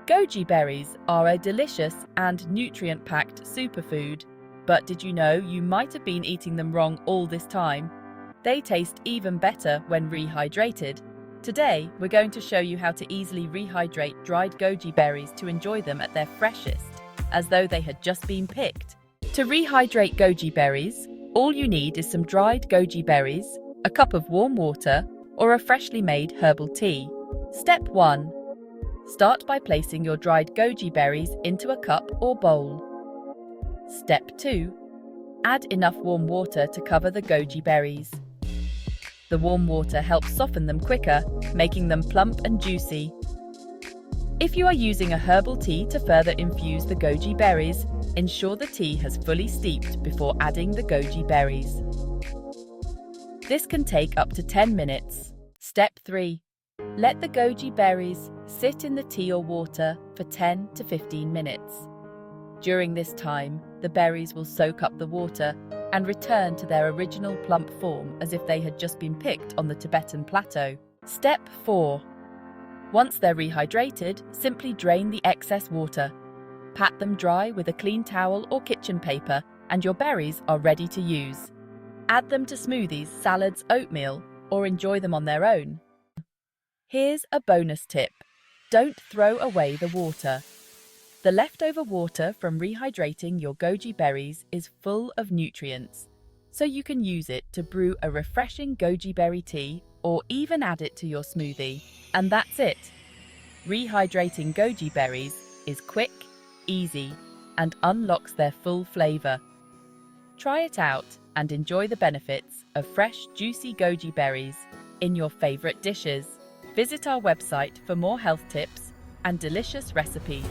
Goji berries are a delicious and nutrient-packed superfood. But did you know you might have been eating them wrong all this time? They taste even better when rehydrated. Today, we're going to show you how to easily rehydrate dried goji berries to enjoy them at their freshest, as though they had just been picked. To rehydrate goji berries, all you need is some dried goji berries, a cup of warm water, or a freshly made herbal tea. Step 1. Start by placing your dried goji berries into a cup or bowl. Step 2. Add enough warm water to cover the goji berries. The warm water helps soften them quicker, making them plump and juicy. If you are using a herbal tea to further infuse the goji berries, ensure the tea has fully steeped before adding the goji berries. This can take up to 10 minutes. Step 3. Let the goji berries sit in the tea or water for 10 to 15 minutes. During this time, the berries will soak up the water and return to their original plump form as if they had just been picked on the Tibetan plateau. Step 4. Once they're rehydrated, simply drain the excess water. Pat them dry with a clean towel or kitchen paper, and your berries are ready to use. Add them to smoothies, salads, oatmeal, or enjoy them on their own. Here's a bonus tip. Don't throw away the water. The leftover water from rehydrating your goji berries is full of nutrients, so you can use it to brew a refreshing goji berry tea or even add it to your smoothie. And that's it. Rehydrating goji berries is quick, easy, and unlocks their full flavor. Try it out and enjoy the benefits of fresh, juicy goji berries in your favorite dishes. Visit our website for more health tips and delicious recipes.